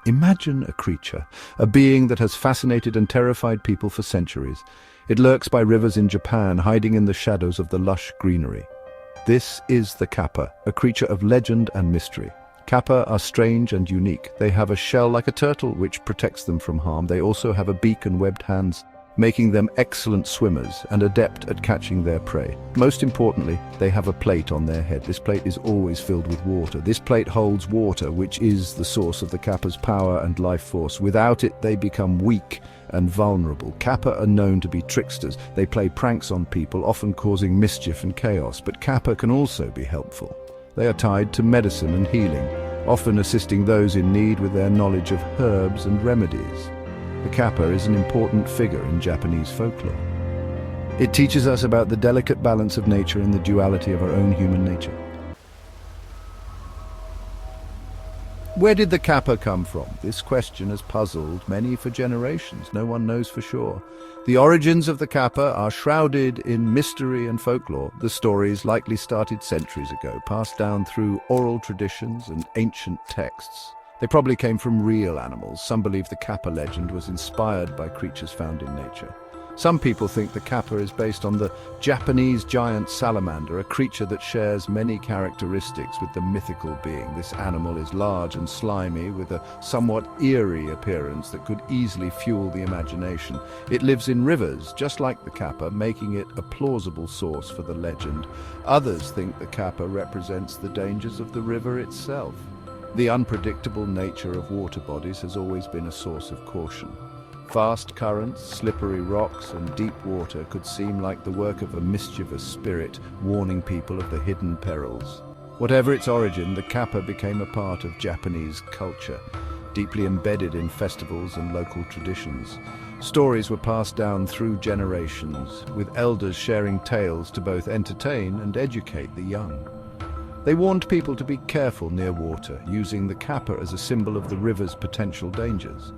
Imagine a creature, a being that has fascinated and terrified people for centuries. It lurks by rivers in Japan, hiding in the shadows of the lush greenery. This is the Kappa, a creature of legend and mystery. Kappa are strange and unique. They have a shell like a turtle, which protects them from harm. They also have a beak and webbed hands, making them excellent swimmers and adept at catching their prey. Most importantly, they have a plate on their head. This plate is always filled with water. This plate holds water, which is the source of the Kappa's power and life force. Without it, they become weak and vulnerable. Kappa are known to be tricksters. They play pranks on people, often causing mischief and chaos. But Kappa can also be helpful. They are tied to medicine and healing, often assisting those in need with their knowledge of herbs and remedies. The Kappa is an important figure in Japanese folklore. It teaches us about the delicate balance of nature and the duality of our own human nature. Where did the Kappa come from? This question has puzzled many for generations. No one knows for sure. The origins of the Kappa are shrouded in mystery and folklore. The stories likely started centuries ago, passed down through oral traditions and ancient texts. They probably came from real animals. Some believe the Kappa legend was inspired by creatures found in nature. Some people think the Kappa is based on the Japanese giant salamander, a creature that shares many characteristics with the mythical being. This animal is large and slimy, with a somewhat eerie appearance that could easily fuel the imagination. It lives in rivers, just like the Kappa, making it a plausible source for the legend. Others think the Kappa represents the dangers of the river itself. The unpredictable nature of water bodies has always been a source of caution. Fast currents, slippery rocks, and deep water could seem like the work of a mischievous spirit, warning people of the hidden perils. Whatever its origin, the Kappa became a part of Japanese culture, deeply embedded in festivals and local traditions. Stories were passed down through generations, with elders sharing tales to both entertain and educate the young. They warned people to be careful near water, using the Kappa as a symbol of the river's potential dangers.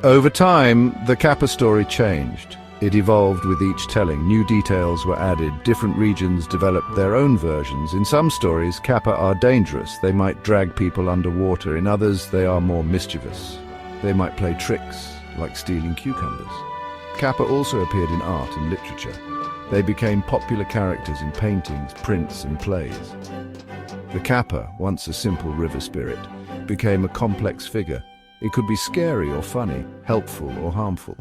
Over time, the Kappa story changed. It evolved with each telling. New details were added. Different regions developed their own versions. In some stories, Kappa are dangerous. They might drag people underwater. In others, they are more mischievous. They might play tricks, like stealing cucumbers. Kappa also appeared in art and literature. They became popular characters in paintings, prints, and plays. The Kappa, once a simple river spirit, became a complex figure. It could be scary or funny, helpful or harmful.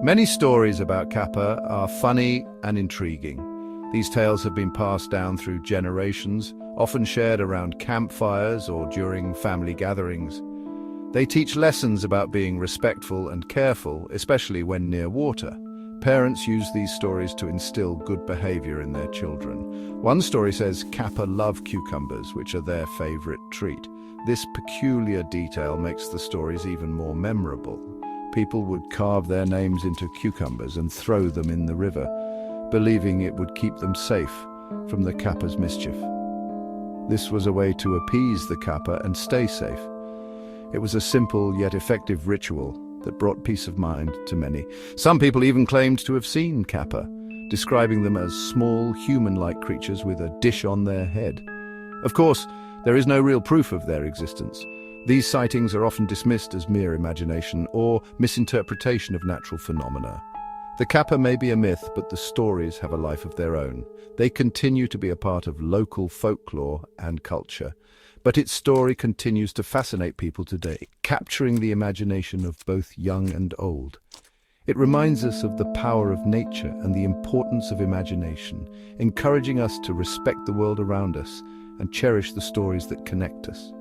Many stories about Kappa are funny and intriguing. These tales have been passed down through generations, often shared around campfires or during family gatherings. They teach lessons about being respectful and careful, especially when near water. Parents use these stories to instill good behavior in their children. One story says Kappa love cucumbers, which are their favorite treat. This peculiar detail makes the stories even more memorable. People would carve their names into cucumbers and throw them in the river, believing it would keep them safe from the Kappa's mischief. This was a way to appease the Kappa and stay safe. It was a simple yet effective ritual that brought peace of mind to many. Some people even claimed to have seen Kappa, describing them as small, human-like creatures with a dish on their head. Of course, there is no real proof of their existence. These sightings are often dismissed as mere imagination or misinterpretation of natural phenomena. The Kappa may be a myth, but the stories have a life of their own. They continue to be a part of local folklore and culture. But its story continues to fascinate people today, capturing the imagination of both young and old. It reminds us of the power of nature and the importance of imagination, encouraging us to respect the world around us and cherish the stories that connect us.